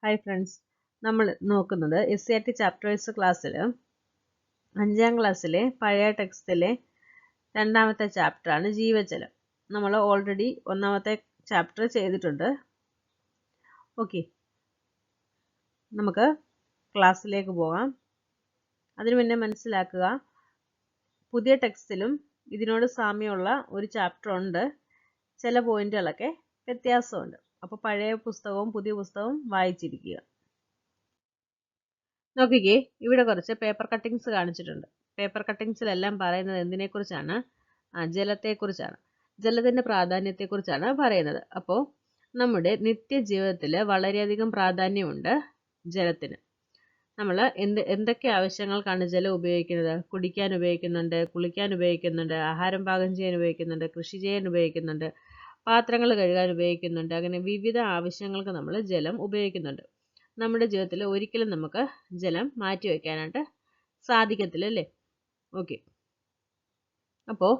Hi friends, നമ്മൾ നോക്കുന്നത് SCERT chapter wise ക്ലാസ്സിൽ 5ാം ക്ലാസ്സിലെ പഴയ ടെക്സ്റ്റിലെ 2ാമത്തെ ചാപ്റ്ററാണ് ജീവജലം. നമ്മൾ ഓൾറെഡി 1ാമത്തെ ചാപ്റ്റർ ചെയ്തിട്ടുണ്ട്. ഓക്കെ, നമുക്ക് ക്ലാസ്സിലേക്ക് പോകാം. അതിനു മുന്നേ മനസ്സിലാക്കുക, പുതിയ ടെക്സ്റ്റിലും ഇതിനോട് സാമ്യമുള്ള ഒരു ചാപ്റ്റർ ഉണ്ട്. ചില പോയിന്റുകളൊക്കെ വ്യത്യാസമുണ്ട്. അപ്പോൾ പഴയ പുസ്തകവും പുതിയ പുസ്തകവും വായിച്ചിരിക്കുക. നോക്കിക്കേ, ഇവിടെ കുറച്ച് പേപ്പർ കട്ടിങ്സ് കാണിച്ചിട്ടുണ്ട്. പേപ്പർ കട്ടിങ്സിലെല്ലാം പറയുന്നത് എന്തിനെക്കുറിച്ചാണ്? ജലത്തെക്കുറിച്ചാണ്. ജലത്തിൻ്റെ പ്രാധാന്യത്തെക്കുറിച്ചാണ് പറയുന്നത്. അപ്പോൾ നമ്മുടെ നിത്യജീവിതത്തിൽ വളരെയധികം പ്രാധാന്യമുണ്ട് ജലത്തിന്. നമ്മൾ എന്തൊക്കെ ആവശ്യങ്ങൾക്കാണ് ജലം ഉപയോഗിക്കുന്നത്? കുടിക്കാൻ ഉപയോഗിക്കുന്നുണ്ട്, കുളിക്കാൻ ഉപയോഗിക്കുന്നുണ്ട്, ആഹാരം പാകം ചെയ്യാൻ ഉപയോഗിക്കുന്നുണ്ട്, കൃഷി ചെയ്യാൻ ഉപയോഗിക്കുന്നുണ്ട്, പാത്രങ്ങൾ കഴുകാൻ ഉപയോഗിക്കുന്നുണ്ട്. അങ്ങനെ വിവിധ ആവശ്യങ്ങൾക്ക് നമ്മൾ ജലം ഉപയോഗിക്കുന്നുണ്ട്. നമ്മുടെ ജീവിതത്തിൽ ഒരിക്കലും നമുക്ക് ജലം മാറ്റി വയ്ക്കാനായിട്ട് സാധിക്കത്തില്ല, അല്ലേ? ഓക്കെ, അപ്പോൾ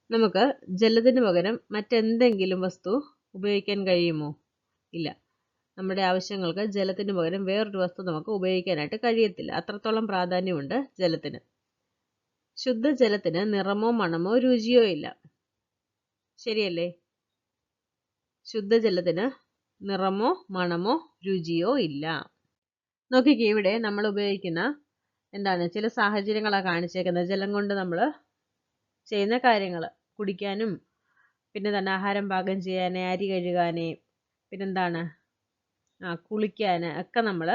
നമുക്ക് ജലത്തിന് പകരം മറ്റെന്തെങ്കിലും വസ്തു ഉപയോഗിക്കാൻ കഴിയുമോ? ഇല്ല. നമ്മുടെ ആവശ്യങ്ങൾക്ക് ജലത്തിന് പകരം വേറൊരു വസ്തു നമുക്ക് ഉപയോഗിക്കാനായിട്ട് കഴിയത്തില്ല. അത്രത്തോളം പ്രാധാന്യമുണ്ട് ജലത്തിന്. ശുദ്ധജലത്തിന് നിറമോ മണമോ രുചിയോ ഇല്ല, ശരിയല്ലേ? ശുദ്ധജലത്തിന് നിറമോ മണമോ രുചിയോ ഇല്ല. നോക്കിക്കേ, ഇവിടെ നമ്മൾ ഉപയോഗിക്കുന്ന ചില സാഹചര്യങ്ങളാണ് കാണിച്ചേക്കുന്നത്. ജലം കൊണ്ട് നമ്മൾ ചെയ്യുന്ന കാര്യങ്ങൾ, കുടിക്കാനും പിന്നെ തന്നെ ആഹാരം പാകം ചെയ്യാൻ, അരി കഴുകാൻ, പിന്നെന്താണ് കുളിക്കാൻ ഒക്കെ നമ്മൾ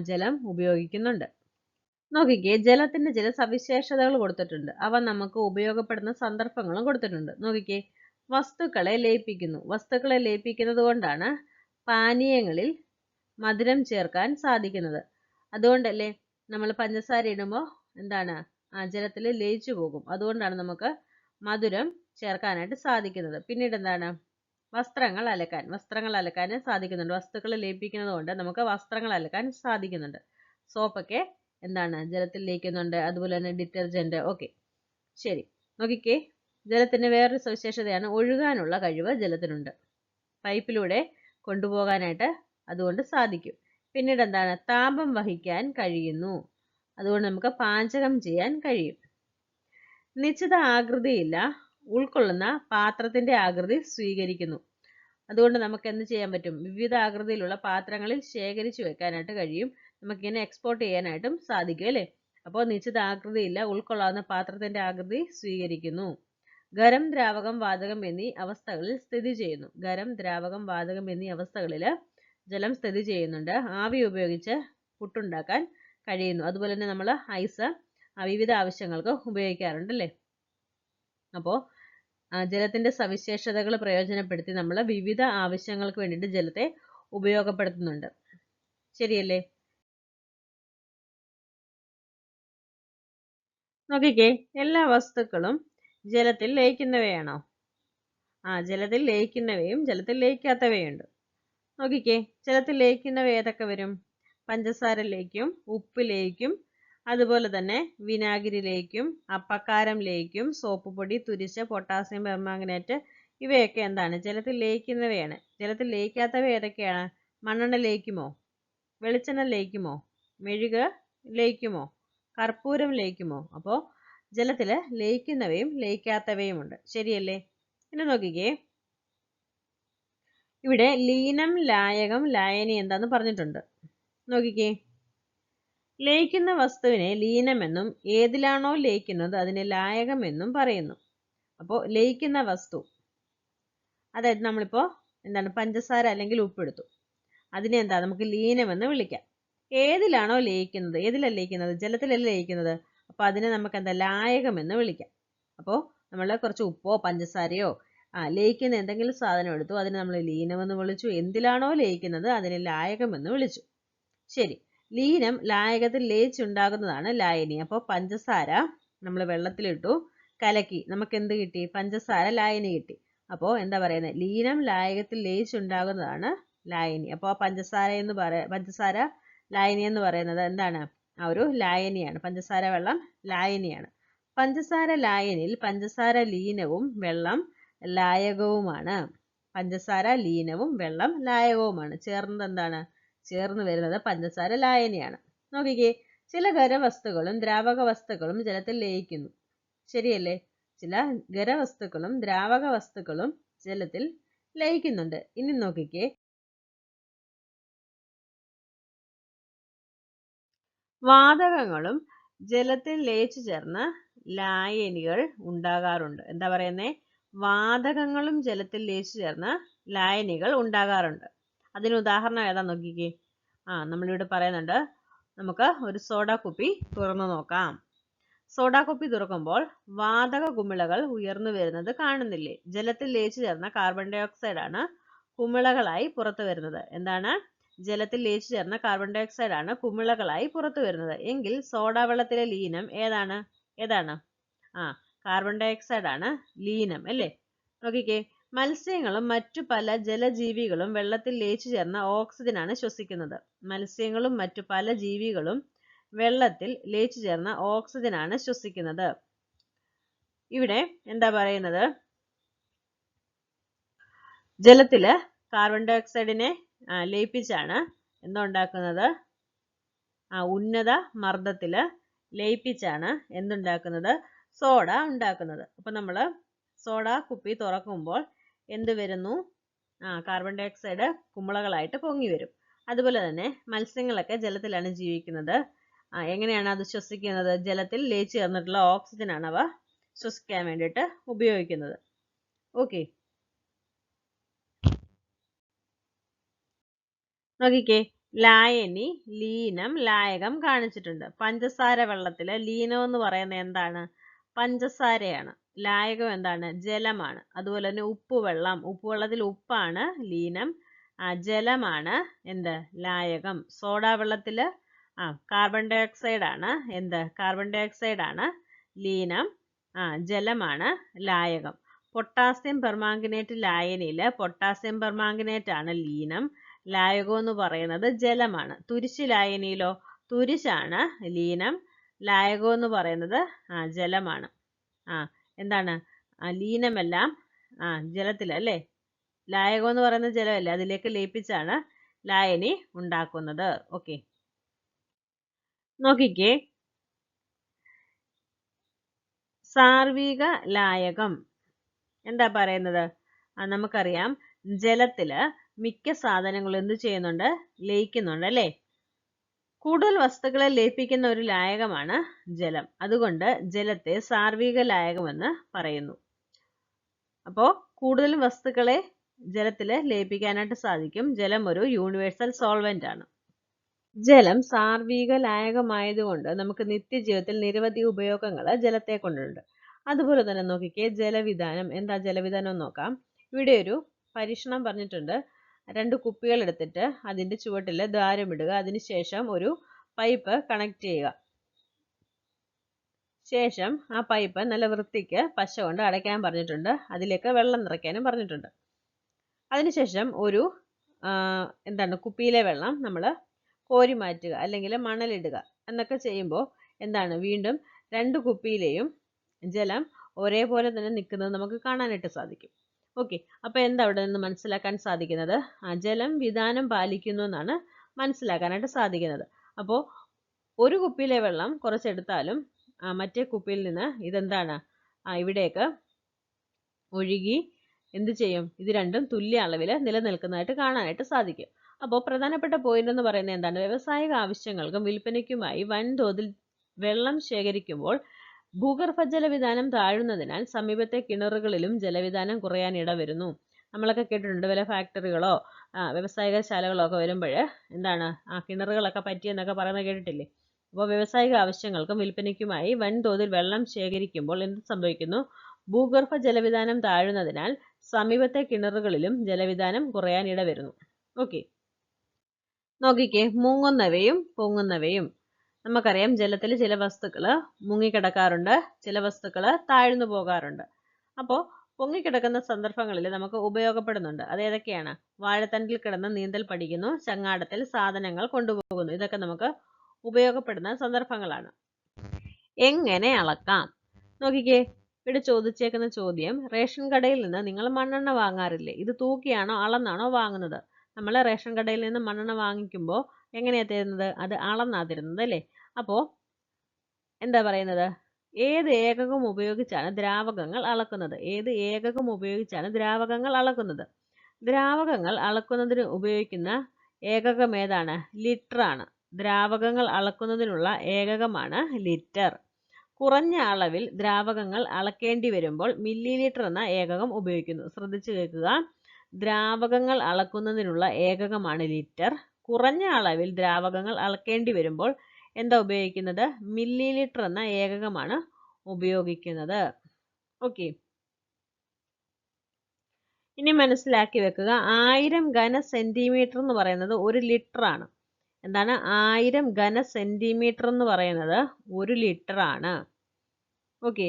ജലം ഉപയോഗിക്കുന്നുണ്ട്. നോക്കിക്കേ, ജലത്തിൻ്റെ ചില സവിശേഷതകൾ കൊടുത്തിട്ടുണ്ട്. അവ നമുക്ക് ഉപയോഗപ്പെടുന്ന സന്ദർഭങ്ങളും കൊടുത്തിട്ടുണ്ട്. നോക്കിക്കേ, വസ്തുക്കളെ ലയിപ്പിക്കുന്നു. വസ്തുക്കളെ ലയിപ്പിക്കുന്നത് കൊണ്ടാണ് പാനീയങ്ങളിൽ മധുരം ചേർക്കാൻ സാധിക്കുന്നത്. അതുകൊണ്ടല്ലേ നമ്മൾ പഞ്ചസാര ഇടുമ്പോൾ ജലത്തിൽ ലയിച്ചു പോകും. അതുകൊണ്ടാണ് നമുക്ക് മധുരം ചേർക്കാനായിട്ട് സാധിക്കുന്നത്. പിന്നീട് വസ്ത്രങ്ങൾ അലക്കാൻ സാധിക്കുന്നുണ്ട്. വസ്തുക്കളെ ലയിപ്പിക്കുന്നത് കൊണ്ട് നമുക്ക് വസ്ത്രങ്ങൾ അലക്കാൻ സാധിക്കുന്നുണ്ട്. സോപ്പൊക്കെ ജലത്തിൽ ലയിക്കുന്നുണ്ട്. അതുപോലെ തന്നെ ഡിറ്റർജന്റ്. ഓക്കെ, ശരി. നോക്കിക്കേ, ജലത്തിന് വേറൊരു സവിശേഷതയാണ് ഒഴുകാനുള്ള കഴിവ് ജലത്തിനുണ്ട്. പൈപ്പിലൂടെ കൊണ്ടുപോകാനായിട്ട് അതുകൊണ്ട് സാധിക്കും. പിന്നീട് താപം വഹിക്കാൻ കഴിയുന്നു. അതുകൊണ്ട് നമുക്ക് പാചകം ചെയ്യാൻ കഴിയും. നിശ്ചിത ആകൃതിയില്ല, ഉൾക്കൊള്ളുന്ന പാത്രത്തിന്റെ ആകൃതി സ്വീകരിക്കുന്നു. അതുകൊണ്ട് നമുക്ക് എന്ത് ചെയ്യാൻ പറ്റും? വിവിധ ആകൃതിയിലുള്ള പാത്രങ്ങളിൽ ശേഖരിച്ചു വെക്കാനായിട്ട് കഴിയും. നമുക്കിങ്ങനെ എക്സ്പോർട്ട് ചെയ്യാനായിട്ടും സാധിക്കും, അല്ലേ? അപ്പോൾ നിശ്ചിത ആകൃതിയില്ല, ഉൾക്കൊള്ളാവുന്ന പാത്രത്തിന്റെ ആകൃതി സ്വീകരിക്കുന്നു. ഖരം, ദ്രാവകം, വാതകം എന്നീ അവസ്ഥകളിൽ സ്ഥിതി ചെയ്യുന്നു. ഖരം, ദ്രാവകം, വാതകം എന്നീ അവസ്ഥകളിൽ ജലം സ്ഥിതി ചെയ്യുന്നുണ്ട്. ആവി ഉപയോഗിച്ച് പുട്ടുണ്ടാക്കാൻ കഴിയുന്നു. അതുപോലെ തന്നെ നമ്മൾ ഐസ് വിവിധ ആവശ്യങ്ങൾക്ക് ഉപയോഗിക്കാറുണ്ട്, അല്ലേ? അപ്പോൾ ജലത്തിന്റെ സവിശേഷതകൾ പ്രയോജനപ്പെടുത്തി നമ്മൾ വിവിധ ആവശ്യങ്ങൾക്ക് വേണ്ടിയിട്ട് ജലത്തെ ഉപയോഗപ്പെടുത്തുന്നുണ്ട്, ശരിയല്ലേ? നോക്കിക്കേ, എല്ലാ വസ്തുക്കളും ജലത്തിൽ ലയിക്കുന്നവയാണോ? ജലത്തിൽ ലയിക്കുന്നവയും ജലത്തിൽ ലയിക്കാത്തവയുണ്ട്. നോക്കിക്കേ, ജലത്തിൽ ലയിക്കുന്നവ ഏതൊക്കെ വരും? പഞ്ചസാര ലയിക്കും, ഉപ്പ് ലയിക്കും, അതുപോലെ തന്നെ വിനാഗിരി ലയിക്കും, അപ്പക്കാരം ലയിക്കും, സോപ്പ് പൊടി, തുരിശ്, പൊട്ടാസ്യം പെർമാംഗനേറ്റ് ഇവയൊക്കെ ജലത്തിൽ ലയിക്കുന്നവയാണ്. ജലത്തിൽ ലയിക്കാത്തവ ഏതൊക്കെയാണ്? മണ്ണെണ്ണ ലയിക്കുമോ? വെളിച്ചെണ്ണ ലയിക്കുമോ? മെഴുക് ലയിക്കുമോ? കർപ്പൂരം ലയിക്കുമോ? അപ്പോൾ ജലത്തിൽ ലയിക്കുന്നവയും ലയിക്കാത്തവയുമുണ്ട്, ശരിയല്ലേ? ഇനി നോക്കിക്കേ, ഇവിടെ ലീനം, ലായകം, ലായനി എന്താന്ന് പറഞ്ഞിട്ടുണ്ട്. നോക്കിക്കേ, ലയിക്കുന്ന വസ്തുവിനെ ലീനമെന്നും ഏതിലാണോ ലയിക്കുന്നത് അതിനെ ലായകമെന്നും പറയുന്നു. അപ്പോൾ ലയിക്കുന്ന വസ്തു, അതായത് നമ്മളിപ്പോൾ പഞ്ചസാര അല്ലെങ്കിൽ ഉപ്പെടുത്തു, അതിനെ നമുക്ക് ലീനമെന്ന് വിളിക്കാം. ഏതിലാണോ ലയിക്കുന്നത്, ഏതിലാണ് ലയിക്കുന്നത്? ജലത്തിലല്ല ലയിക്കുന്നത്. അപ്പോൾ അതിനെ നമുക്ക് ലായകമെന്ന് വിളിക്കാം. അപ്പോൾ നമ്മൾ കുറച്ച് ഉപ്പോ പഞ്ചസാരയോ ലയിക്കുന്ന എന്തെങ്കിലും സാധനം എടുത്തു, അതിനെ നമ്മൾ ലീനമെന്ന് വിളിച്ചു. എന്തിലാണോ ലയിക്കുന്നത് അതിനെ ലായകമെന്ന് വിളിച്ചു. ശരി, ലീനം ലായകത്തിൽ ലയിച്ചുണ്ടാകുന്നതാണ് ലായനി. അപ്പോൾ പഞ്ചസാര നമ്മൾ വെള്ളത്തിലിട്ടു, കലക്കി, നമുക്ക് എന്ത് കിട്ടി? പഞ്ചസാര ലായനി കിട്ടി. അപ്പോൾ എന്താ പറയുന്നത്? ലീനം ലായകത്തിൽ ലയിച്ചുണ്ടാകുന്നതാണ് ലായനി. അപ്പോൾ പഞ്ചസാര ലായനി എന്ന് പറയുന്നത് ഒരു ലായനിയാണ്. പഞ്ചസാര വെള്ളം ലായനിയാണ്. പഞ്ചസാര ലായനിയിൽ പഞ്ചസാര ലീനവും വെള്ളം ലായകവുമാണ്. പഞ്ചസാര ലീനവും വെള്ളം ലായകവുമാണ്. ചേർന്നത് എന്താണ്? ചേർന്ന് വരുന്നത് പഞ്ചസാര ലായനിയാണ്. നോക്കിക്കേ, ചില ഖരവസ്തുക്കളും ദ്രാവക വസ്തുക്കളും ജലത്തിൽ ലയിക്കുന്നു. ശരിയല്ലേ? ചില ഖരവസ്തുക്കളും ദ്രാവക വസ്തുക്കളും ജലത്തിൽ ലയിക്കുന്നുണ്ട്. ഇനി നോക്കിക്കേ, വാതകങ്ങളും ജലത്തിൽ ലയിച്ചു ചേർന്ന് ലായനികൾ ഉണ്ടാകാറുണ്ട്. എന്താ പറയുന്നേ? വാതകങ്ങളും ജലത്തിൽ ലയിച്ചു ചേർന്ന് ലായനികൾ ഉണ്ടാകാറുണ്ട്. അതിന് ഉദാഹരണം ഏതാ നോക്കിക്കേ. നമ്മളിവിടെ പറയുന്നുണ്ട്. നമുക്ക് ഒരു സോഡ കുപ്പി തുറന്നു നോക്കാം. സോഡ കുപ്പി തുറക്കുമ്പോൾ വാതക കുമിളകൾ ഉയർന്നു വരുന്നത് കാണുന്നില്ലേ? ജലത്തിൽ ലയിച്ചു ചേർന്ന കാർബൺ ഡൈ ഓക്സൈഡ് ആണ് കുമിളകളായി പുറത്തു വരുന്നത്. എന്താണ്? ജലത്തിൽ ലയിച്ചു ചേർന്ന കാർബൺ ഡൈ ഓക്സൈഡ് ആണ് കുമിളകളായി പുറത്തു വരുന്നത്. എങ്കിൽ സോഡ വെള്ളത്തിലെ ലീനം ഏതാണ്? കാർബൺ ഡൈ ഓക്സൈഡ് ആണ് ലീനം, അല്ലേ? നോക്കിക്കേ, മത്സ്യങ്ങളും മറ്റു പല ജലജീവികളും വെള്ളത്തിൽ ലയിച്ചു ചേർന്ന ഓക്സിജൻ ആണ് ശ്വസിക്കുന്നത്. മത്സ്യങ്ങളും മറ്റു പല ജീവികളും വെള്ളത്തിൽ ലയിച്ചു ചേർന്ന ഓക്സിജൻ ആണ് ശ്വസിക്കുന്നത്. ഇവിടെ എന്താ പറയുന്നത്? ജലത്തില് കാർബൺ ഡൈ ഓക്സൈഡിനെ ലയിപ്പിച്ചാണ് എന്തുണ്ടാക്കുന്നത്? ഉന്നത മർദ്ദത്തില് ലയിപ്പിച്ചാണ് എന്തുണ്ടാക്കുന്നത്? സോഡ ഉണ്ടാക്കുന്നത്. അപ്പൊ നമ്മള് സോഡ കുപ്പി തുറക്കുമ്പോൾ എന്ത് വരുന്നു? കാർബൺ ഡൈ ഓക്സൈഡ് കുമിളകളായിട്ട് പൊങ്ങി വരും. അതുപോലെ തന്നെ മത്സ്യങ്ങളൊക്കെ ജലത്തിലാണ് ജീവിക്കുന്നത്. എങ്ങനെയാണ് അത് ശ്വസിക്കുന്നത്? ജലത്തിൽ ലയിച്ചു ചേർന്നിട്ടുള്ള ഓക്സിജൻ ആണ് അവ ശ്വസിക്കാൻ വേണ്ടിയിട്ട് ഉപയോഗിക്കുന്നത്. ഓക്കെ, നോക്കിക്കേ, ലായനി, ലീനം, ലായകം കാണിച്ചിട്ടുണ്ട്. പഞ്ചസാര വെള്ളത്തില് ലീനം എന്ന് പറയുന്നത് എന്താണ്? പഞ്ചസാരയാണ്. ലായകം എന്താണ്? ജലമാണ്. അതുപോലെ തന്നെ ഉപ്പുവെള്ളത്തിൽ ഉപ്പാണ് ലീനം, ജലമാണ് എന്ത്? ലായകം. സോഡ വെള്ളത്തില് കാർബൺ ഡൈ ഓക്സൈഡ് ആണ് കാർബൺ ഡൈ ഓക്സൈഡ് ആണ് ലീനം, ജലമാണ് ലായകം. പൊട്ടാസ്യം പെർമാംഗനേറ്റ് ലായനിയില് പൊട്ടാസ്യം പെർമാംഗനേറ്റ് ആണ് ലീനം, ലായകം എന്ന് പറയുന്നത് ജലമാണ്. തുരിശ് ലായനിയിലോ തുരിശാണ് ലീനം, ലായകം എന്ന് പറയുന്നത് ജലമാണ്. എന്താണ്? ലീനമെല്ലാം ജലത്തില്, അല്ലേ? ലായകം എന്ന് പറയുന്നത് ജലമല്ലേ, അതിലേക്ക് ലയിപ്പിച്ചാണ് ലായനി ഉണ്ടാക്കുന്നത്. ഓക്കെ, നോക്കിക്കേ, സാർവിക ലായകം എന്താ പറയുന്നത്? നമുക്കറിയാം, ജലത്തില് മിക്ക സാധനങ്ങളും എന്ത് ചെയ്യുന്നുണ്ട്? ലയിക്കുന്നുണ്ട്, അല്ലേ? കൂടുതൽ വസ്തുക്കളെ ലയിപ്പിക്കുന്ന ഒരു ലായകമാണ് ജലം. അതുകൊണ്ട് ജലത്തെ സാർവിക ലായകമെന്ന് പറയുന്നു. അപ്പോൾ കൂടുതൽ വസ്തുക്കളെ ജലത്തില് ലയിപ്പിക്കാനായിട്ട് സാധിക്കും. ജലം ഒരു യൂണിവേഴ്സൽ സോൾവെന്റ് ആണ്. ജലം സാർവിക ലായകമായതുകൊണ്ട് നമുക്ക് നിത്യജീവിതത്തിൽ നിരവധി ഉപയോഗങ്ങൾ ജലത്തെ കൊണ്ടുണ്ട്. അതുപോലെ തന്നെ നോക്കിക്കേ, ജലവിധാനം. എന്താ ജലവിധാനം നോക്കാം. ഇവിടെ ഒരു പരീക്ഷണം പറഞ്ഞിട്ടുണ്ട്. 2 കുപ്പികൾ എടുത്തിട്ട് അതിന്റെ ചുവട്ടില് ദ്വാരമിടുക. അതിനുശേഷം ഒരു പൈപ്പ് കണക്ട് ചെയ്യുക. ശേഷം ആ പൈപ്പ് നല്ല വൃത്തിക്ക് പശ കൊണ്ട് അടയ്ക്കാൻ പറഞ്ഞിട്ടുണ്ട്. അതിലേക്ക് വെള്ളം നിറയ്ക്കാനും പറഞ്ഞിട്ടുണ്ട്. അതിനുശേഷം ഒരു കുപ്പിയിലെ വെള്ളം നമ്മൾ കോരി മാറ്റുക, അല്ലെങ്കിൽ മണലിടുക എന്നൊക്കെ ചെയ്യുമ്പോൾ എന്താണ്? വീണ്ടും 2 കുപ്പിയിലെയും ജലം ഒരേപോലെ തന്നെ നിൽക്കുന്നത് നമുക്ക് കാണാനായിട്ട് സാധിക്കും. ഓക്കെ, അപ്പൊ എന്താ അവിടെ നിന്ന് മനസ്സിലാക്കാൻ സാധിക്കുന്നത്? ജലം വിധാനം പാലിക്കുന്നു എന്നാണ് മനസ്സിലാക്കാനായിട്ട് സാധിക്കുന്നത്. അപ്പോൾ ഒരു കുപ്പിയിലെ വെള്ളം കുറച്ചെടുത്താലും മറ്റേ കുപ്പിയിൽ നിന്ന് ഇതെന്താണ്? ഇവിടേക്ക് ഒഴുകി എന്ത് ചെയ്യും? ഇത് രണ്ടും തുല്യ അളവിൽ നിലനിൽക്കുന്നതായിട്ട് കാണാനായിട്ട് സാധിക്കും. അപ്പോൾ പ്രധാനപ്പെട്ട പോയിന്റ് എന്ന് പറയുന്നത് എന്താണ്? വ്യവസായിക ആവശ്യങ്ങൾക്കും വിൽപ്പനയ്ക്കുമായി വൻതോതിൽ വെള്ളം ശേഖരിക്കുമ്പോൾ ഭൂഗർഭജല വിധാനം താഴുന്നതിനാൽ സമീപത്തെ കിണറുകളിലും ജലവിധാനം കുറയാൻ ഇടവരുന്നു. നമ്മളൊക്കെ കേട്ടിട്ടുണ്ട്, വല്ല ഫാക്ടറികളോ വ്യവസായിക ശാലകളോ ഒക്കെ വരുമ്പോൾ എന്താണ്? കിണറുകളൊക്കെ പറ്റിയെന്നൊക്കെ പറയുന്നത് കേട്ടിട്ടില്ലേ? അപ്പോൾ വ്യവസായിക ആവശ്യങ്ങൾക്കും വിൽപ്പനയ്ക്കുമായി വൻതോതിൽ വെള്ളം ശേഖരിക്കുമ്പോൾ എന്ത് സംഭവിക്കുന്നു? ഭൂഗർഭ ജലവിധാനം താഴുന്നതിനാൽ സമീപത്തെ കിണറുകളിലും ജലവിധാനം കുറയാൻ ഇടവരുന്നു. ഓക്കെ, നോക്കിക്കേ, മുങ്ങുന്നവയും പൊങ്ങുന്നവയും. നമുക്കറിയാം, ജലത്തിൽ ചില വസ്തുക്കൾ മുങ്ങിക്കിടക്കാറുണ്ട്, ചില വസ്തുക്കൾ താഴ്ന്നു പോകാറുണ്ട്. അപ്പോൾ പൊങ്ങിക്കിടക്കുന്ന സന്ദർഭങ്ങളിൽ നമുക്ക് ഉപയോഗപ്പെടുന്നുണ്ട്. അത് ഏതൊക്കെയാണ്? വാഴത്തണ്ടിൽ കിടന്ന് നീന്തൽ പഠിക്കുന്നു, ചങ്ങാടത്തിൽ സാധനങ്ങൾ കൊണ്ടുപോകുന്നു. ഇതൊക്കെ നമുക്ക് ഉപയോഗപ്പെടുന്ന സന്ദർഭങ്ങളാണ്. എങ്ങനെ അളക്കാം? നോക്കിക്കേ, ഇവിടെ ചോദിച്ചേക്കുന്ന ചോദ്യം, റേഷൻ കടയിൽ നിന്ന് നിങ്ങൾ മണ്ണെണ്ണ വാങ്ങാറില്ലേ? ഇത് തൂക്കിയാണോ അളന്നാണോ വാങ്ങുന്നത്? നമ്മൾ റേഷൻ കടയിൽ നിന്ന് മണ്ണെണ്ണ വാങ്ങിക്കുമ്പോൾ എങ്ങനെയാ തരുന്നത്? അത് അളന്നാ തരുന്നത് അല്ലേ? അപ്പോൾ എന്താ പറയുന്നത്? ഏത് ഏകകം ഉപയോഗിച്ചാണ് ദ്രാവകങ്ങൾ അളക്കുന്നത്? ഏത് ഏകകം ഉപയോഗിച്ചാണ് ദ്രാവകങ്ങൾ അളക്കുന്നത്? ദ്രാവകങ്ങൾ അളക്കുന്നതിന് ഉപയോഗിക്കുന്ന ഏകകം ഏതാണ്? ലിറ്റർ ആണ്. ദ്രാവകങ്ങൾ അളക്കുന്നതിനുള്ള ഏകകമാണ് ലിറ്റർ. കുറഞ്ഞ അളവിൽ ദ്രാവകങ്ങൾ അളക്കേണ്ടി വരുമ്പോൾ മില്ലി ലിറ്റർ എന്ന ഏകകം ഉപയോഗിക്കുന്നു. ശ്രദ്ധിച്ചു കേൾക്കുക. ദ്രാവകങ്ങൾ അളക്കുന്നതിനുള്ള ഏകകമാണ് ലിറ്റർ. കുറഞ്ഞ അളവിൽ ദ്രാവകങ്ങൾ അളക്കേണ്ടി വരുമ്പോൾ എന്താ ഉപയോഗിക്കുന്നത്? മില്ലി ലിറ്റർ എന്ന ഏകകമാണ് ഉപയോഗിക്കുന്നത്. ഓക്കെ, ഇനി മനസ്സിലാക്കി വെക്കുക, 1000 ഘന സെന്റിമീറ്റർ എന്ന് പറയുന്നത് 1 ലിറ്റർ ആണ്. എന്താണ്? 1000 ഘന സെന്റിമീറ്റർ എന്ന് പറയുന്നത് 1 ലിറ്റർ ആണ്. ഓക്കെ,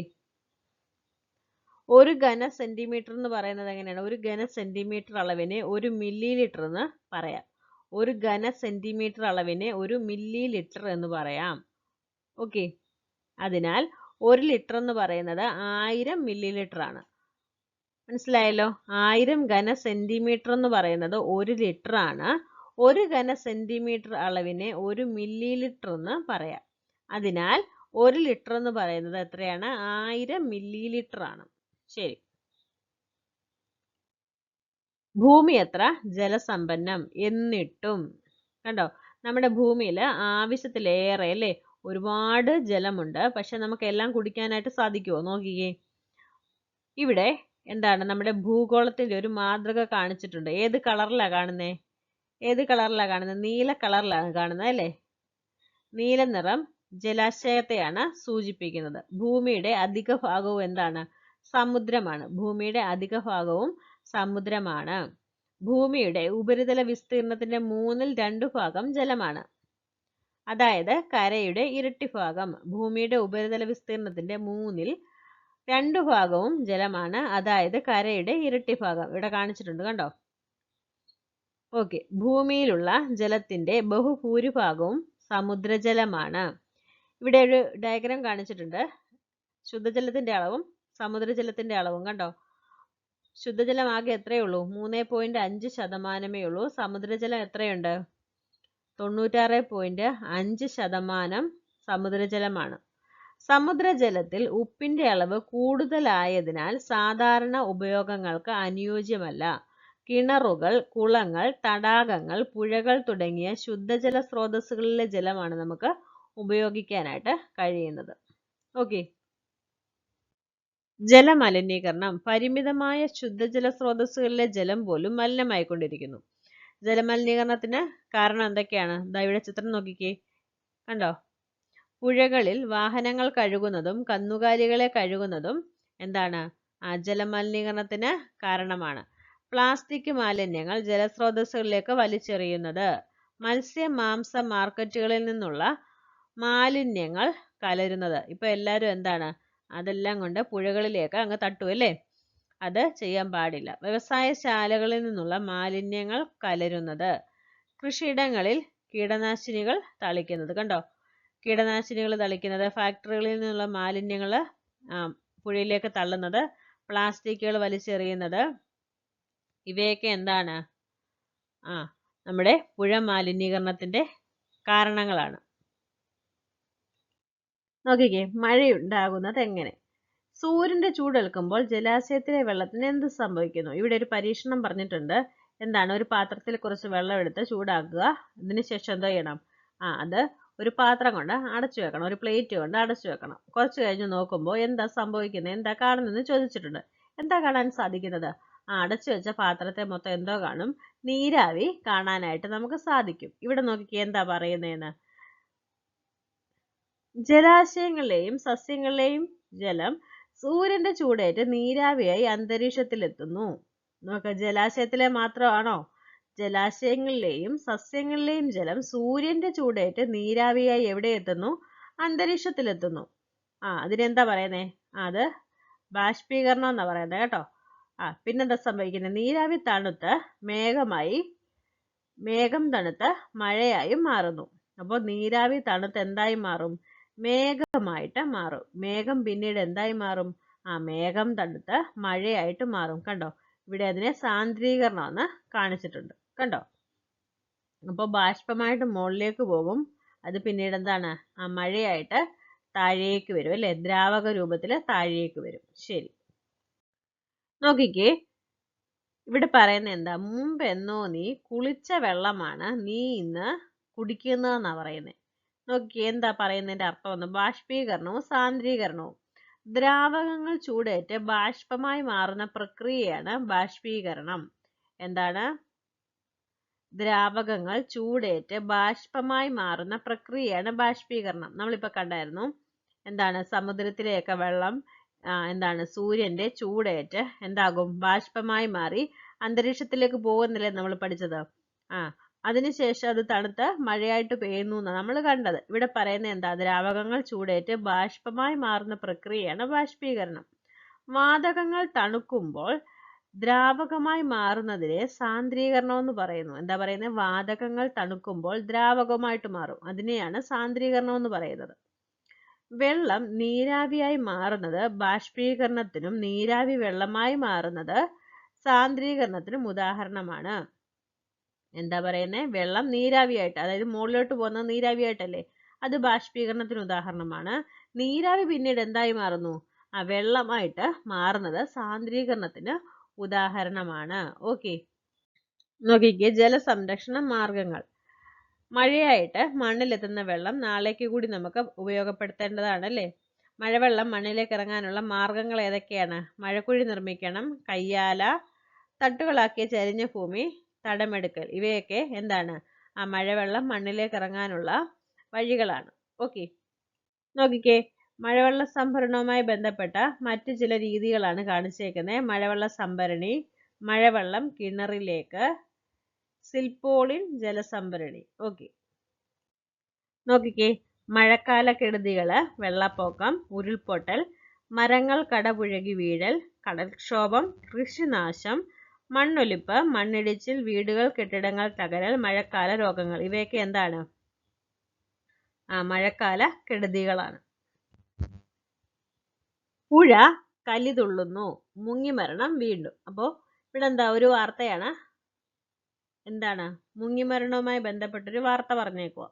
1 ഘന സെന്റിമീറ്റർ എന്ന് പറയുന്നത് എങ്ങനെയാണ്? 1 ഘന സെന്റിമീറ്റർ അളവിനെ 1 മില്ലി ലിറ്റർ എന്ന് പറയാം. 1 ഘന സെന്റിമീറ്റർ അളവിനെ 1 മില്ലി ലിറ്റർ എന്ന് പറയാം. ഓക്കെ, അതിനാൽ 1 ലിറ്റർ എന്ന് പറയുന്നത് 1000 മില്ലി ലിറ്റർ ആണ്. മനസ്സിലായല്ലോ? 1000 ഘന സെന്റിമീറ്റർ എന്ന് പറയുന്നത് 1 ലിറ്റർ ആണ്. 1 ഘന സെന്റിമീറ്റർ അളവിനെ 1 മില്ലി ലിറ്റർ എന്ന് പറയാം. അതിനാൽ 1 ലിറ്റർ എന്ന് പറയുന്നത് എത്രയാണ്? 1000 മില്ലി ലിറ്റർ ആണ്. ശരി. ഭൂമി എത്ര ജലസമ്പന്നം? എന്നിട്ടും കണ്ടോ, നമ്മുടെ ഭൂമിയിൽ ആവശ്യത്തിലേറെ അല്ലേ ഒരുപാട് ജലമുണ്ട്. പക്ഷെ നമുക്ക് എല്ലാം കുടിക്കാനായിട്ട് സാധിക്കുമോ? നോക്കിക്കേ, ഇവിടെ എന്താണ് നമ്മുടെ ഭൂഗോളത്തിന്റെ ഒരു മാതൃക കാണിച്ചിട്ടുണ്ട്. ഏത് കളറിലാണ് കാണുന്നേ? ഏത് കളറിലാണ് കാണുന്നത്? നീല കളറിലാണ് കാണുന്നത് അല്ലേ? നീല നിറം ജലാശയത്തെയാണ് സൂചിപ്പിക്കുന്നത്. ഭൂമിയുടെ അധിക ഭാഗവും എന്താണ്? സമുദ്രമാണ്. ഭൂമിയുടെ അധിക ഭാഗവും സമുദ്രമാണ്. ഭൂമിയുടെ ഉപരിതല വിസ്തീർണത്തിന്റെ 2/3 ഭാഗം ജലമാണ്. അതായത് കരയുടെ ഇരട്ടി ഭാഗം. ഭൂമിയുടെ ഉപരിതല വിസ്തീർണത്തിന്റെ 2/3 ഭാഗവും ജലമാണ്. അതായത് കരയുടെ ഇരട്ടി ഭാഗം. ഇവിടെ കാണിച്ചിട്ടുണ്ട് കണ്ടോ? ഓക്കെ, ഭൂമിയിലുള്ള ജലത്തിന്റെ ബഹുഭൂരിഭാഗവും സമുദ്രജലമാണ്. ഇവിടെ ഒരു ഡയഗ്രാം കാണിച്ചിട്ടുണ്ട്. ശുദ്ധജലത്തിന്റെ അളവും സമുദ്രജലത്തിന്റെ അളവും കണ്ടോ? ശുദ്ധജലം ആകെ എത്രയേ ഉള്ളൂ? 3.5% ഉള്ളൂ. സമുദ്രജലം എത്രയുണ്ട്? 96.5% സമുദ്രജലമാണ്. സമുദ്രജലത്തിൽ ഉപ്പിന്റെ അളവ് കൂടുതലായതിനാൽ സാധാരണ ഉപയോഗങ്ങൾക്ക് അനുയോജ്യമല്ല. കിണറുകൾ, കുളങ്ങൾ, തടാകങ്ങൾ, പുഴകൾ തുടങ്ങിയ ശുദ്ധജല സ്രോതസ്സുകളിലെ ജലമാണ് നമുക്ക് ഉപയോഗിക്കാനായിട്ട് കഴിയുന്നത്. ഓക്കെ, ജലമലിനീകരണം. പരിമിതമായ ശുദ്ധജല സ്രോതസ്സുകളിലെ ജലം പോലും മലിനമായിക്കൊണ്ടിരിക്കുന്നു. ജലമലിനീകരണത്തിന് കാരണം എന്തൊക്കെയാണ്? ദാ ഇവിടെ ചിത്രം നോക്കിക്കേ, കണ്ടോ? പുഴകളിൽ വാഹനങ്ങൾ കഴുകുന്നതും കന്നുകാലികളെ കഴുകുന്നതും എന്താണ്? ജലമലിനീകരണത്തിന് കാരണമാണ്. പ്ലാസ്റ്റിക് മാലിന്യങ്ങൾ ജലസ്രോതസ്സുകളിലേക്ക് വലിച്ചെറിയുന്നത്, മത്സ്യ മാംസ മാർക്കറ്റുകളിൽ നിന്നുള്ള മാലിന്യങ്ങൾ കലരുന്നത്. ഇപ്പൊ എല്ലാവരും എന്താണ്? അതെല്ലാം കൊണ്ട് പുഴകളിലേക്ക് അങ്ങ് തട്ടുമല്ലേ? അത് ചെയ്യാൻ പാടില്ല. വ്യവസായശാലകളിൽ നിന്നുള്ള മാലിന്യങ്ങൾ കലരുന്നത്, കൃഷിയിടങ്ങളിൽ കീടനാശിനികൾ തളിക്കുന്നത്. കണ്ടോ? കീടനാശിനികൾ തളിക്കുന്നത്, ഫാക്ടറികളിൽ നിന്നുള്ള മാലിന്യങ്ങൾ പുഴയിലേക്ക് തള്ളുന്നത്, പ്ലാസ്റ്റിക്കുകൾ വലിച്ചെറിയുന്നത്, ഇവയൊക്കെ എന്താണ്? നമ്മുടെ പുഴ മാലിന്യീകരണത്തിന്റെ കാരണങ്ങളാണ്. നോക്കിക്കേ, മഴയുണ്ടാകുന്നത് എങ്ങനെ? സൂര്യന്റെ ചൂടേൽക്കുമ്പോൾ ജലാശയത്തിലെ വെള്ളത്തിന് എന്ത് സംഭവിക്കുന്നു? ഇവിടെ ഒരു പരീക്ഷണം പറഞ്ഞിട്ടുണ്ട്. എന്താണ്? ഒരു പാത്രത്തിൽ കുറച്ച് വെള്ളം എടുത്ത് ചൂടാക്കുക. അതിനുശേഷം എന്താ ചെയ്യണം? അത് ഒരു പാത്രം കൊണ്ട് അടച്ചു വെക്കണം, ഒരു പ്ലേറ്റ് കൊണ്ട് അടച്ചു വെക്കണം. കുറച്ച് കഴിഞ്ഞ് നോക്കുമ്പോൾ എന്താ സംഭവിക്കുന്നത്, എന്താ കാണുന്നതെന്ന് ചോദിച്ചിട്ടുണ്ട്. എന്താ കാണാൻ സാധിക്കുന്നത്? അടച്ചു വെച്ച പാത്രത്തെ മൊത്തം എന്തോ കാണും? നീരാവി കാണാനായിട്ട് നമുക്ക് സാധിക്കും. ഇവിടെ നോക്കിക്കേ, എന്താ പറയുന്നതെന്ന്. ജലാശയങ്ങളിലെയും സസ്യങ്ങളിലെയും ജലം സൂര്യന്റെ ചൂടേറ്റ് നീരാവിയായി അന്തരീക്ഷത്തിലെത്തുന്നു. നോക്ക, ജലാശയത്തിലെ മാത്രമാണോ? ജലാശയങ്ങളിലെയും സസ്യങ്ങളിലെയും ജലം സൂര്യന്റെ ചൂടേറ്റ് നീരാവിയായി എവിടെ എത്തുന്നു? അന്തരീക്ഷത്തിലെത്തുന്നു. അതിനെന്താ പറയുന്നേ? അത് ബാഷ്പീകരണം എന്നാ പറയുന്നത് കേട്ടോ. പിന്നെന്താ സംഭവിക്കുന്നത്? നീരാവി തണുത്ത് മേഘം തണുത്ത് മഴയായും മാറുന്നു. അപ്പോൾ നീരാവി തണുത്ത് എന്തായി മാറും? മേഘമായിട്ട് മാറും. മേഘം പിന്നീട് എന്തായി മാറും? മേഘം തണുത്ത് മഴയായിട്ട് മാറും. കണ്ടോ, ഇവിടെ അതിനെ സാന്ദ്രീകരണം എന്ന് കാണിച്ചിട്ടുണ്ട്. കണ്ടോ, അപ്പോൾ ബാഷ്പമായിട്ട് മുകളിലേക്ക് പോകും, അത് പിന്നീട് എന്താണ് മഴയായിട്ട് താഴേക്ക് വരും അല്ലേ, ദ്രാവക രൂപത്തിൽ താഴേക്ക് വരും. ശരി, നോക്കിക്കേ, ഇവിടെ പറയുന്ന എന്താ, മുമ്പെന്നോ നീ കുളിച്ച വെള്ളമാണ് നീ ഇന്ന് കുടിക്കുന്നതെന്നാ പറയുന്നത്. നോക്കിയേ, എന്താ പറയുന്നതിന്റെ അർത്ഥം ഒന്ന്, ബാഷ്പീകരണവും സാന്ദ്രീകരണവും. ദ്രാവകങ്ങൾ ചൂടേറ്റ് ബാഷ്പമായി മാറുന്ന പ്രക്രിയയാണ് ബാഷ്പീകരണം. എന്താണ്, ദ്രാവകങ്ങൾ ചൂടേറ്റ് ബാഷ്പമായി മാറുന്ന പ്രക്രിയയാണ് ബാഷ്പീകരണം. നമ്മളിപ്പോ കണ്ടായിരുന്നു, എന്താണ്, സമുദ്രത്തിലെയൊക്കെ വെള്ളം എന്താണ് സൂര്യന്റെ ചൂടേറ്റ് എന്താകും, ബാഷ്പമായി മാറി അന്തരീക്ഷത്തിലേക്ക് പോകുന്നില്ലേ നമ്മൾ പഠിച്ചത്. അതിനുശേഷം അത് തണുത്ത് മഴയായിട്ട് പെയ്യുന്നു എന്നാണ് നമ്മൾ കണ്ടത്. ഇവിടെ പറയുന്നത് എന്താ, ദ്രാവകങ്ങൾ ചൂടേറ്റ് ബാഷ്പമായി മാറുന്ന പ്രക്രിയയാണ് ബാഷ്പീകരണം. വാതകങ്ങൾ തണുക്കുമ്പോൾ ദ്രാവകമായി മാറുന്നതിനെ സാന്ദ്രീകരണം എന്ന് പറയുന്നു. എന്താ പറയുന്നത്, വാതകങ്ങൾ തണുക്കുമ്പോൾ ദ്രാവകമായിട്ട് മാറും, അതിനെയാണ് സാന്ദ്രീകരണം എന്ന് പറയുന്നത്. വെള്ളം നീരാവിയായി മാറുന്നത് ബാഷ്പീകരണത്തിനും നീരാവി വെള്ളമായി മാറുന്നത് സാന്ദ്രീകരണത്തിനും ഉദാഹരണമാണ്. എന്താ പറയുന്നത്, വെള്ളം നീരാവിയായിട്ട്, അതായത് മുകളിലോട്ട് പോകുന്നത് നീരാവിയായിട്ടല്ലേ, അത് ബാഷ്പീകരണത്തിന് ഉദാഹരണമാണ്. നീരാവി പിന്നീട് എന്തായി മാറുന്നു, വെള്ളമായിട്ട് മാറുന്നത് സാന്ദ്രീകരണത്തിന് ഉദാഹരണമാണ്. ഓക്കെ, നോക്കിക്കേ, ജലസംരക്ഷണ മാർഗങ്ങൾ. മഴയായിട്ട് മണ്ണിലെത്തുന്ന വെള്ളം നാളേക്ക് കൂടി നമുക്ക് ഉപയോഗപ്പെടുത്തേണ്ടതാണ് അല്ലേ. മഴവെള്ളം മണ്ണിലേക്ക് ഇറങ്ങാനുള്ള മാർഗങ്ങൾ ഏതൊക്കെയാണ്, മഴക്കുഴി നിർമ്മിക്കണം, കയ്യാല, തട്ടുകളാക്കിയ ചരിഞ്ഞ ഭൂമി, തടമെടുക്കൽ, ഇവയൊക്കെ എന്താണ് മഴവെള്ളം മണ്ണിലേക്ക് ഇറങ്ങാനുള്ള വഴികളാണ്. ഓക്കെ, നോക്കിക്കേ, മഴവെള്ള സംഭരണവുമായി ബന്ധപ്പെട്ട മറ്റു ചില രീതികളാണ് കാണിച്ചേക്കുന്നത്. മഴവെള്ള സംഭരണി, മഴവെള്ളം കിണറിലേക്ക്, സിൽപോളിൻ ജലസംഭരണി. ഓക്കെ, നോക്കിക്കേ, മഴക്കാല കെടുതികള്, വെള്ളപ്പൊക്കം, ഉരുൾപൊട്ടൽ, മരങ്ങൾ കടപുഴകി വീഴൽ, കടൽക്ഷോഭം, കൃഷിനാശം, മണ്ണൊലിപ്പ്, മണ്ണിടിച്ചിൽ, വീടുകൾ കെട്ടിടങ്ങൾ തകരൽ, മഴക്കാല രോഗങ്ങൾ, ഇവയൊക്കെ എന്താണ് മഴക്കാല കെടുതികളാണ്. പുഴ കലിതുള്ളുന്നു, മുങ്ങിമരണം വീണ്ടും. അപ്പോൾ ഇവിടെ എന്താ ഒരു വാർത്തയാണ്, എന്താണ് മുങ്ങിമരണവുമായി ബന്ധപ്പെട്ടൊരു വാർത്ത പറഞ്ഞേക്കുക.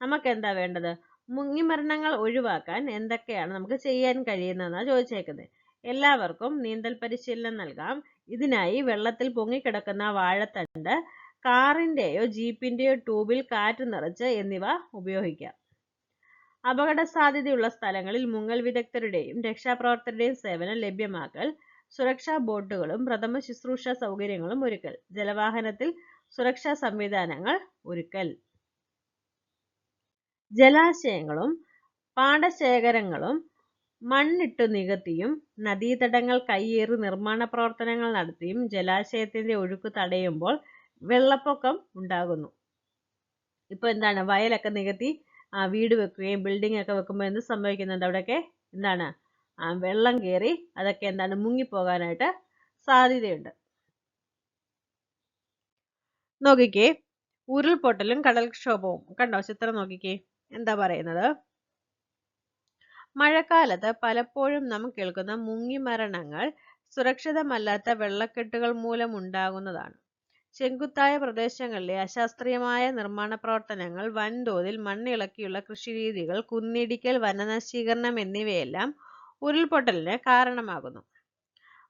നമുക്ക് എന്താ വേണ്ടത്, മുങ്ങിമരണങ്ങൾ ഒഴിവാക്കാൻ എന്തൊക്കെയാണ് നമുക്ക് ചെയ്യാൻ കഴിയുന്നതെന്നാണ് ചോദിച്ചേക്കുന്നത്. എല്ലാവർക്കും നീന്തൽ പരിശീലനം നൽകാം. ഇതിനായി വെള്ളത്തിൽ പൊങ്ങിക്കിടക്കുന്ന വാഴത്തണ്ട് കാറിന്റെയോ ജീപ്പിന്റെയോ ട്യൂബിൽ കാറ്റ് നിറച്ച് എന്നിവ ഉപയോഗിക്കാം. അപകട സാധ്യതയുള്ള സ്ഥലങ്ങളിൽ മുങ്ങൽ വിദഗ്ധരുടെയും രക്ഷാപ്രവർത്തകരുടെയും സേവനം ലഭ്യമാക്കൽ, സുരക്ഷാ ബോട്ടുകളും പ്രഥമ ശുശ്രൂഷ സൗകര്യങ്ങളും ഒരുക്കൽ, ജലവാഹനത്തിൽ സുരക്ഷാ സംവിധാനങ്ങൾ ഒരുക്കൽ. ജലാശയങ്ങളും പാടശേഖരങ്ങളും മണ്ണിട്ടു നികത്തിയും നദീതടങ്ങൾ കയ്യേറി നിർമ്മാണ പ്രവർത്തനങ്ങൾ നടത്തിയും ജലാശയത്തിന്റെ ഒഴുക്ക് തടയുമ്പോൾ വെള്ളപ്പൊക്കം ഉണ്ടാകുന്നു. ഇപ്പൊ എന്താണ്, വയലൊക്കെ നികത്തി വീട് വെക്കുകയും ബിൽഡിംഗ് ഒക്കെ വെക്കുമ്പോൾ എന്ത് സംഭവിക്കുന്നുണ്ട്, അവിടെയൊക്കെ എന്താണ് വെള്ളം കയറി അതൊക്കെ എന്താണ് മുങ്ങിപ്പോകാനായിട്ട് സാധ്യതയുണ്ട്. നോക്കിക്കേ, ഉരുൾപൊട്ടലും കടൽക്ഷോഭവും. കണ്ടോ ചിത്രം നോക്കിക്കേ, എന്താ പറയുന്നത്, മഴക്കാലത്ത് പലപ്പോഴും നാം കേൾക്കുന്ന മുങ്ങിമരണങ്ങൾ സുരക്ഷിതമല്ലാത്ത വെള്ളക്കെട്ടുകൾ മൂലം ഉണ്ടാകുന്നതാണ്. ചെങ്കുത്തായ പ്രദേശങ്ങളിലെ അശാസ്ത്രീയമായ നിർമ്മാണ പ്രവർത്തനങ്ങൾ, വൻതോതിൽ മണ്ണിളക്കിയുള്ള കൃഷിരീതികൾ, കുന്നിടിക്കൽ, വനനശീകരണം എന്നിവയെല്ലാം ഉരുൾപൊട്ടലിന് കാരണമാകുന്നു.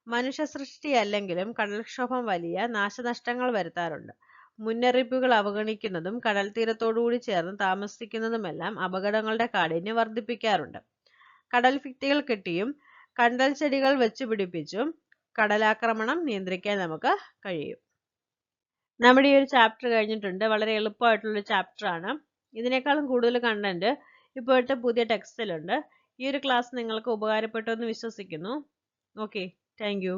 മനുഷ്യസൃഷ്ടിയല്ലെങ്കിലും കടൽക്ഷോഭം വലിയ നാശനഷ്ടങ്ങൾ വരുത്താറുണ്ട്. മുന്നറിയിപ്പുകൾ അവഗണിക്കുന്നതും കടൽ തീരത്തോടുകൂടി ചേർന്ന് താമസിക്കുന്നതുമെല്ലാം അപകടങ്ങളുടെ കാഠിന്യം വർദ്ധിപ്പിക്കാറുണ്ട്. കടൽ ഭിത്തികൾ കെട്ടിയും കണ്ടൽ ചെടികൾ വെച്ചുപിടിപ്പിച്ചും കടലാക്രമണം നിയന്ത്രിക്കാൻ നമുക്ക് കഴിയും. നമ്മുടെ ഈ ഒരു ചാപ്റ്റർ കഴിഞ്ഞിട്ടുണ്ട്. വളരെ എളുപ്പമായിട്ടുള്ളൊരു ചാപ്റ്ററാണ്. ഇതിനേക്കാളും കൂടുതൽ കണ്ടന്റ് ഇപ്പോഴത്തെ പുതിയ ടെക്സ്റ്റിലുണ്ട്. ഈ ഒരു ക്ലാസ് നിങ്ങൾക്ക് ഉപകാരപ്പെട്ടു എന്ന് വിശ്വസിക്കുന്നു. Okay, thank you.